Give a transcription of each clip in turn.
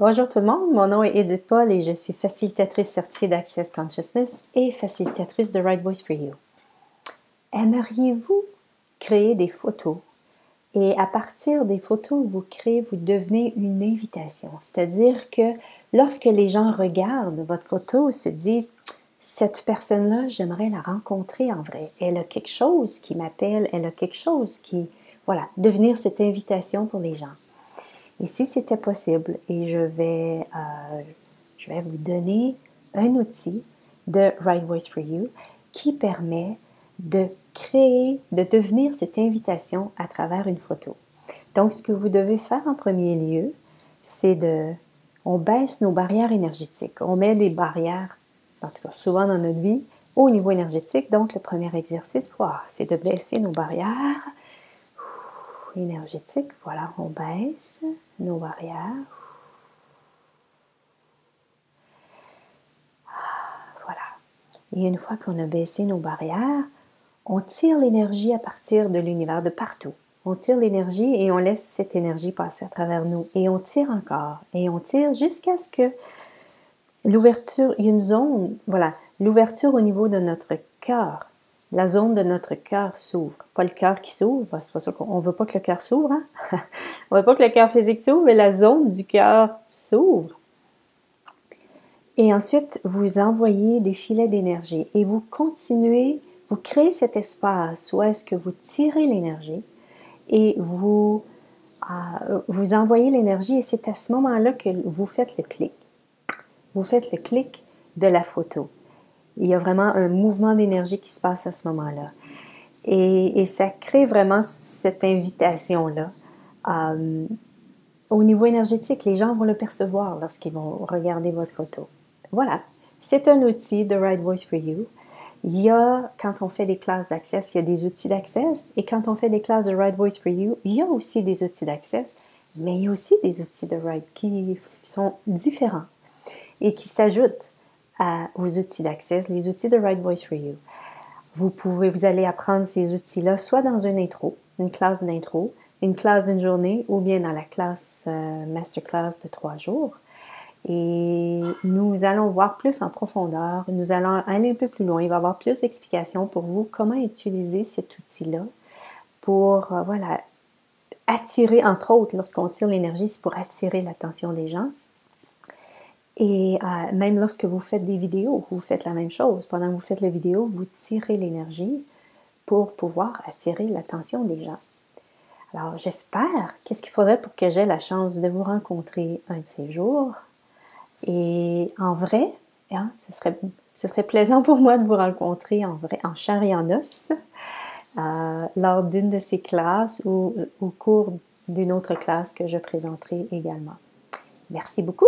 Bonjour tout le monde, mon nom est Edith Paul et je suis facilitatrice certifiée d'Access Consciousness et facilitatrice de Right Voice for You. Aimeriez-vous créer des photos et à partir des photos que vous créez, vous devenez une invitation? C'est-à-dire que lorsque les gens regardent votre photo, ils se disent « Cette personne-là, j'aimerais la rencontrer en vrai. Elle a quelque chose qui m'appelle, elle a quelque chose qui... » Voilà, devenir cette invitation pour les gens. Et si c'était possible, et je vais vous donner un outil de Right Voice for You qui permet de créer, de devenir cette invitation à travers une photo. Donc, ce que vous devez faire en premier lieu, c'est on baisse nos barrières énergétiques. On met des barrières, en tout cas souvent dans notre vie, au niveau énergétique. Donc, le premier exercice, c'est de baisser nos barrières énergétiques. Voilà, on baisse nos barrières. Voilà. Et une fois qu'on a baissé nos barrières, on tire l'énergie à partir de l'univers, de partout. On tire l'énergie et on laisse cette énergie passer à travers nous. Et on tire encore. Et on tire jusqu'à ce que l'ouverture, il y a une zone, voilà, l'ouverture au niveau de notre cœur. La zone de notre cœur s'ouvre. Pas le cœur qui s'ouvre, parce que c'est pas ça qu'on ne veut pas que le cœur s'ouvre. Hein? On ne veut pas que le cœur physique s'ouvre, mais la zone du cœur s'ouvre. Et ensuite, vous envoyez des filets d'énergie et vous continuez, vous créez cet espace où est-ce que vous tirez l'énergie et vous envoyez l'énergie et c'est à ce moment-là que vous faites le clic. Vous faites le clic de la photo. Il y a vraiment un mouvement d'énergie qui se passe à ce moment-là. Et ça crée vraiment cette invitation-là. Au niveau énergétique, les gens vont le percevoir lorsqu'ils vont regarder votre photo. Voilà, c'est un outil de Right Voice for You. Il y a, quand on fait des classes d'Access, il y a des outils d'Access. Et quand on fait des classes de Right Voice for You, il y a aussi des outils d'Access. Mais il y a aussi des outils de Right qui sont différents et qui s'ajoutent aux outils d'Access, les outils de Right Voice for You. Vous allez apprendre ces outils-là soit dans une intro, une classe d'intro, une classe d'une journée ou bien dans la classe Masterclass de 3 jours. Et nous allons voir plus en profondeur, nous allons aller un peu plus loin. Il va y avoir plus d'explications pour vous comment utiliser cet outil-là pour, attirer, entre autres, lorsqu'on tire l'énergie, c'est pour attirer l'attention des gens. Et même lorsque vous faites des vidéos, vous faites la même chose. Pendant que vous faites la vidéo, vous tirez l'énergie pour pouvoir attirer l'attention des gens. Alors, j'espère, qu'est-ce qu'il faudrait pour que j'aie la chance de vous rencontrer un de ces jours? Et en vrai, hein, ce serait plaisant pour moi de vous rencontrer en vrai, en chair et en os, lors d'une de ces classes ou au cours d'une autre classe que je présenterai également. Merci beaucoup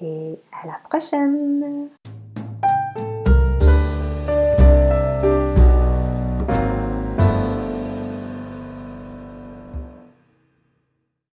et à la prochaine!